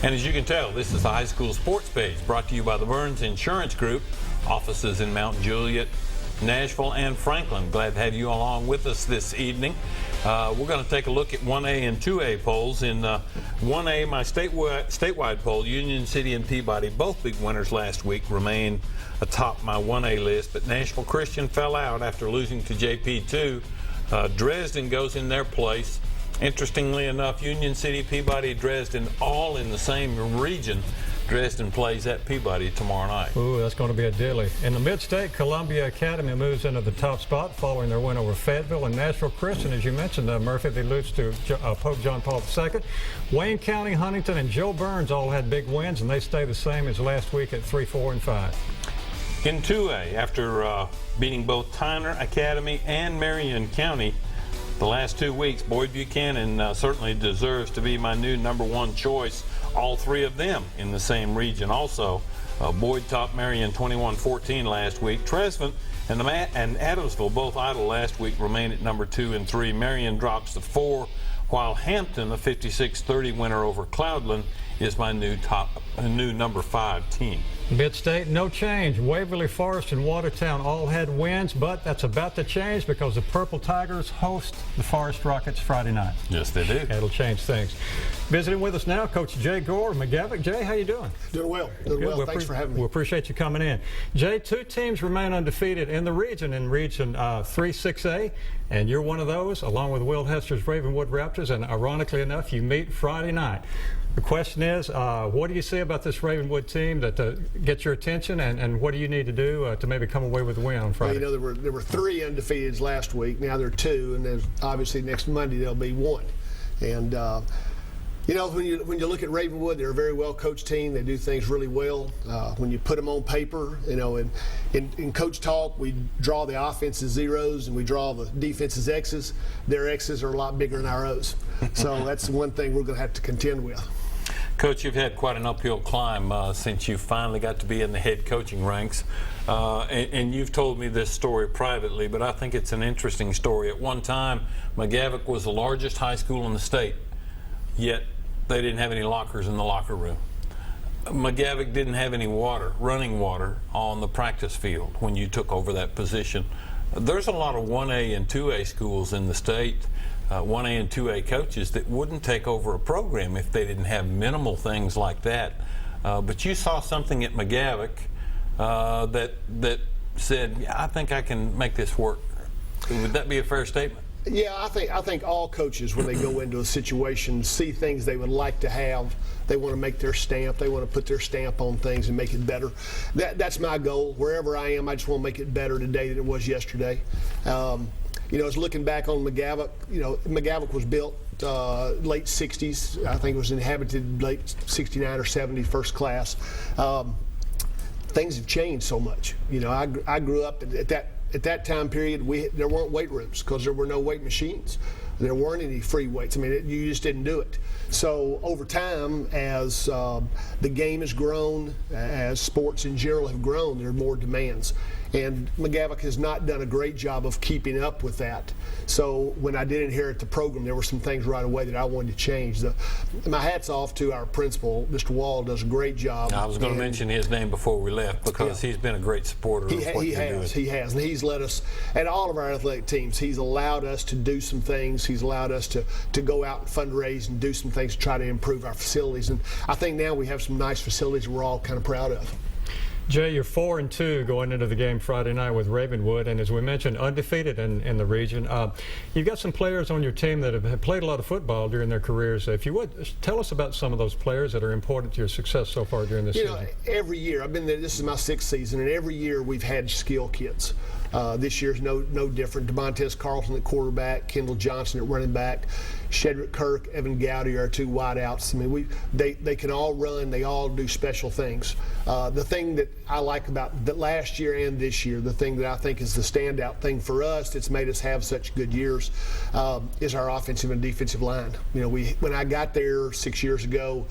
And as you can tell, this is the high school sports page brought to you by the Burns Insurance Group, offices in Mount Juliet, Nashville, and Franklin. Glad to have you along with us this evening. We're going to take a look at 1A and 2A polls. In 1A, my statewide poll, Union City and Peabody, both big winners last week, remain atop my 1A list, but Nashville Christian fell out after losing to JP2. Dresden goes in their place. Interestingly enough, Union City, Peabody, Dresden, all in the same region. Dresden plays at Peabody tomorrow night. Ooh, that's going to be a dilly. In the Mid-State, Columbia Academy moves into the top spot following their win over Fayetteville. And Nashville Christian, as you mentioned, Murphy, they lose to Pope John Paul II. Wayne County, Huntington, and Joe Burns all had big wins, and they stay the same as last week at 3, 4, and 5. In 2A, after beating both Tyner Academy and Marion County the last 2 weeks, Boyd Buchanan certainly deserves to be my new #1 choice. All three of them in the same region. Also, Boyd topped Marion 21-14 last week. Tresvant and Adamsville, both idle last week, remain at #2 and 3. Marion drops to 4, while Hampton, a 56-30 winner over Cloudland, is my new #5 team. Mid-State, no change. Waverly, Forest, and Watertown all had wins, but that's about to change because the Purple Tigers host the Forest Rockets Friday night. Yes, they do. That'll change things. Visiting with us now, Coach Jay Gore of McGavock. Jay, how you doing? Doing well. Doing well. Thanks for having me. We appreciate you coming in. Jay, 2 teams remain undefeated in the region, in Region 3-6A, and you're one of those, along with Will Hester's Ravenwood Raptors, and ironically enough, you meet Friday night. The question is, what do you see about this Ravenwood team that gets your attention, and what do you need to do to maybe come away with a win on Friday? Well, you know, there were 3 undefeateds last week. Now there are 2, and then obviously next Monday there'll be 1. And you know, when you look at Ravenwood, they're a very well coached team. They do things really well. When you put them on paper, you know, in coach talk, we draw the offense's zeros and we draw the defense's X's. Their X's are a lot bigger than our O's. So that's one thing we're going to have to contend with. Coach, you've had quite an uphill climb since you finally got to be in the head coaching ranks. And you've told me this story privately, but I think it's an interesting story. At one time, McGavock was the largest high school in the state, yet they didn't have any lockers in the locker room. McGavock didn't have any water, running water, on the practice field when you took over that position. There's a lot of 1A and 2A schools in the state, 1A and 2A coaches that wouldn't take over a program if they didn't have minimal things like that. But you saw something at McGavock that said, yeah, I think I can make this work. Would that be a fair statement? Yeah, I think all coaches, when they go into a situation, see things they would like to have. They want to make their stamp. They want to put their stamp on things and make it better. That's my goal. Wherever I am, I just want to make it better today than it was yesterday. You know, as looking back on McGavock, you know, McGavock was built late 60s. I think it was inhabited late 69 or 70, first class. Things have changed so much. You know, I grew up at that time period. There weren't weight rooms because there were no weight machines. There weren't any free weights. I mean, you just didn't do it. So over time, as the game has grown, as sports in general have grown, there are more demands. And McGavock has not done a great job of keeping up with that. So when I did inherit the program, there were some things right away that I wanted to change. My hat's off to our principal, Mr. Wall, does a great job. I was going to mention his name before we left because he's been a great supporter of what you're doing. He has, and he's let us, and all of our athletic teams, he's allowed us to do some things. He's allowed us to go out and fundraise and do some things to try to improve our facilities. And I think now we have some nice facilities we're all kind of proud of. Jay, you're 4-2 going into the game Friday night with Ravenwood, and as we mentioned, undefeated in the region. You've got some players on your team that have played a lot of football during their careers. If you would, tell us about some of those players that are important to your success so far during this season. You know, every year, I've been there, this is my 6th season, and every year we've had skill kids. This year's no different. DeMontez Carlton at quarterback, Kendall Johnson at running back, Shedrick Kirk, Evan Gowdy are our 2 wideouts. I mean, they can all run. They all do special things. The thing that I like about the last year and this year, the thing that I think is the standout thing for us that's made us have such good years, is our offensive and defensive line. You know, when I got there 6 years ago,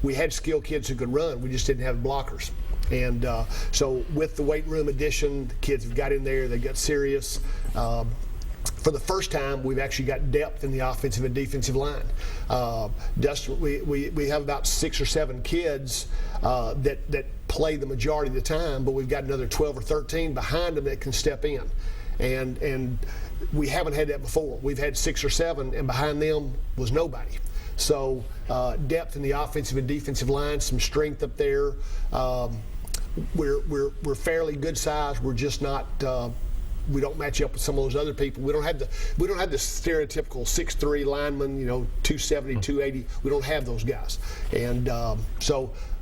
we had skilled kids who could run. We just didn't have blockers. And so with the weight room addition, the kids have got in there. They got serious. for the first time, we've actually got depth in the offensive and defensive line. Dustin, we have about 6 or 7 kids that play the majority of the time, but we've got another 12 or 13 behind them that can step in. And we haven't had that before. We've had 6 or 7, and behind them was nobody. So depth in the offensive and defensive line, some strength up there. We're fairly good size. We're just not. We don't match up with some of those other people. We don't have the stereotypical 6'3" lineman, 270, 280. We don't have those guys. And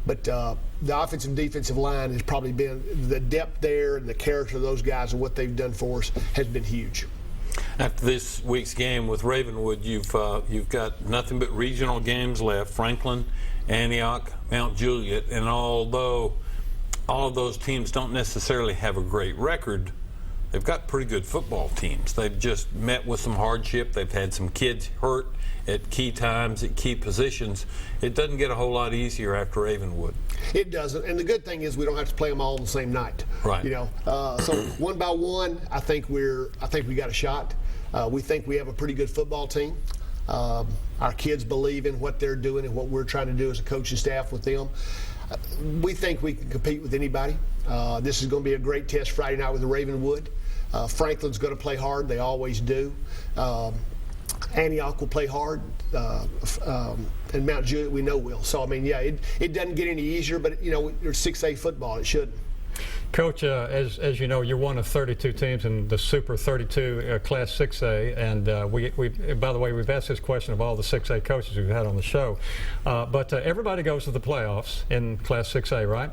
but the offensive and defensive line has probably been the depth there, and the character of those guys and what they've done for us has been huge. After this week's game with Ravenwood, you've got nothing but regional games left: Franklin, Antioch, Mount Juliet, and although all of those teams don't necessarily have a great record, they've got pretty good football teams. They've just met with some hardship. They've had some kids hurt at key times, at key positions. It doesn't get a whole lot easier after Ravenwood. It doesn't, and the good thing is we don't have to play them all on the same night. Right. So one by one, I think we got a shot. We think we have a pretty good football team. Our kids believe in what they're doing and what we're trying to do as a coaching staff with them. We think we can compete with anybody. This is going to be a great test Friday night with the Ravenwood. Franklin's going to play hard. They always do. Antioch will play hard, and Mount Juliet we know will. So, I mean, yeah, it doesn't get any easier, but, there's 6A football. It shouldn't. Coach, as you know, you're one of 32 teams in the Super 32 Class 6A, and we by the way, we've asked this question of all the 6A coaches we've had on the show, but everybody goes to the playoffs in Class 6A, right?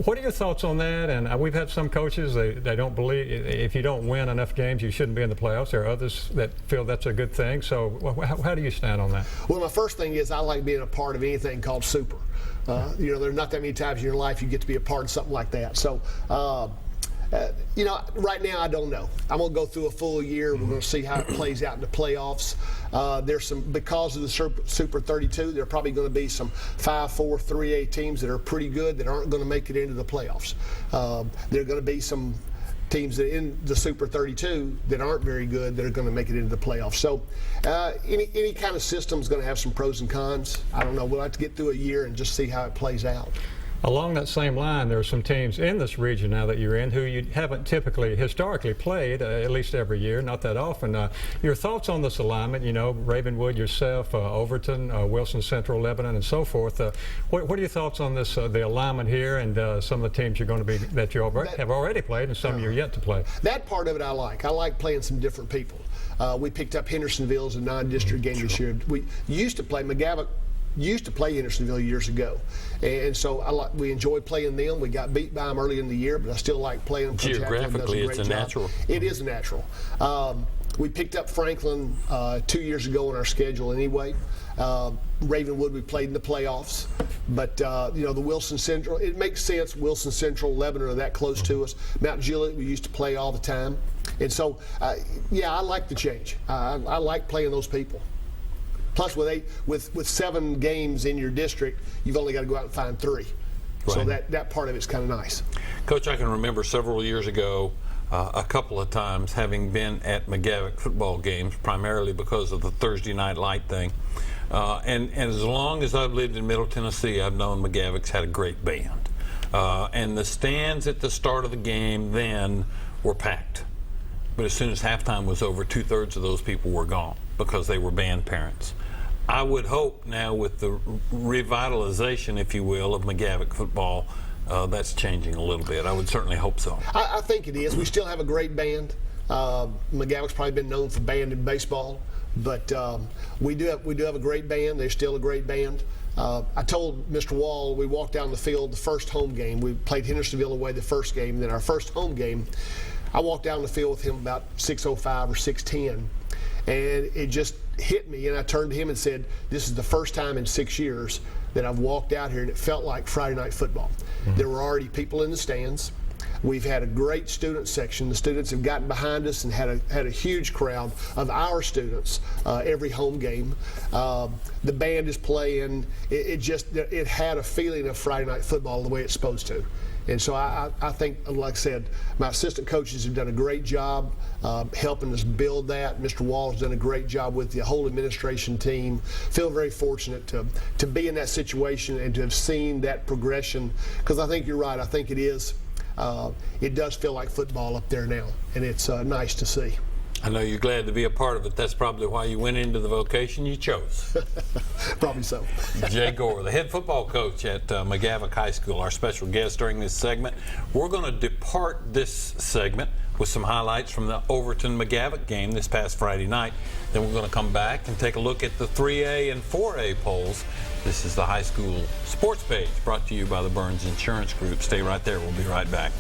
What are your thoughts on that? And we've had some coaches, they don't believe if you don't win enough games, you shouldn't be in the playoffs. There are others that feel that's a good thing. So how do you stand on that? Well, my first thing is I like being a part of anything called Super. There's not that many times in your life you get to be a part of something like that. So, right now I don't know. I'm going to go through a full year. We're going to see how it plays out in the playoffs. There's because of the Super 32, there are probably going to be some 5-4 3A teams that are pretty good that aren't going to make it into the playoffs. There are going to be some teams that in the Super 32 that aren't very good that are going to make it into the playoffs. So any kind of system is going to have some pros and cons. I don't know. We'll have to get through a year and just see how it plays out. Along that same line, there are some teams in this region now that you're in who you haven't historically played, at least every year, not that often. Your thoughts on this alignment, Ravenwood, yourself, Overton, Wilson Central, Lebanon, and so forth. What are your thoughts on this, the alignment here and some of the teams you're going to be, that you have already played and some you're yet to play? That part of it I like. I like playing some different people. We picked up Hendersonville as a non-district game this year. We used to play McGavock. Used to play Hendersonville years ago, and so we enjoyed playing them. We got beat by them early in the year, but I still like playing them. Geographically, it's a natural. It is a natural. We picked up Franklin 2 years ago on our schedule anyway. Ravenwood, we played in the playoffs, but the Wilson Central, it makes sense. Wilson Central, Lebanon are that close to us. Mount Juliet, we used to play all the time, and so I like the change. I like playing those people. Plus, with 7 games in your district, you've only got to go out and find 3. Right. So that part of it's kind of nice. Coach, I can remember several years ago, a couple of times having been at McGavock football games, primarily because of the Thursday night light thing. And as long as I've lived in Middle Tennessee, I've known McGavock's had a great band. And the stands at the start of the game then were packed. But as soon as halftime was over, 2/3 of those people were gone because they were band parents. I would hope now with the revitalization, if you will, of McGavock football, that's changing a little bit. I would certainly hope so. I think it is. We still have a great band. McGavock's probably been known for band in baseball, but we do have a great band. They're still a great band. I told Mr. Wall, we walked down the field the first home game. We played Hendersonville away the first game. Then our first home game, I walked down the field with him about 6:05 or 6:10. And it just hit me, and I turned to him and said, this is the first time in 6 years that I've walked out here and it felt like Friday night football. Mm-hmm. There were already people in the stands. We've had a great student section. The students have gotten behind us and had a huge crowd of our students every home game. The band is playing. It had a feeling of Friday night football the way it's supposed to. And so I think, like I said, my assistant coaches have done a great job helping us build that. Mr. Wall has done a great job with the whole administration team. Feel very fortunate to be in that situation and to have seen that progression, because I think you're right. I think it is. It does feel like football up there now, and it's nice to see. I know you're glad to be a part of it. That's probably why you went into the vocation you chose. Probably so. Jay Gore, the head football coach at McGavock High School, our special guest during this segment. We're going to depart this segment with some highlights from the Overton-McGavock game this past Friday night. Then we're going to come back and take a look at the 3A and 4A polls. This is the high school sports page brought to you by the Burns Insurance Group. Stay right there. We'll be right back.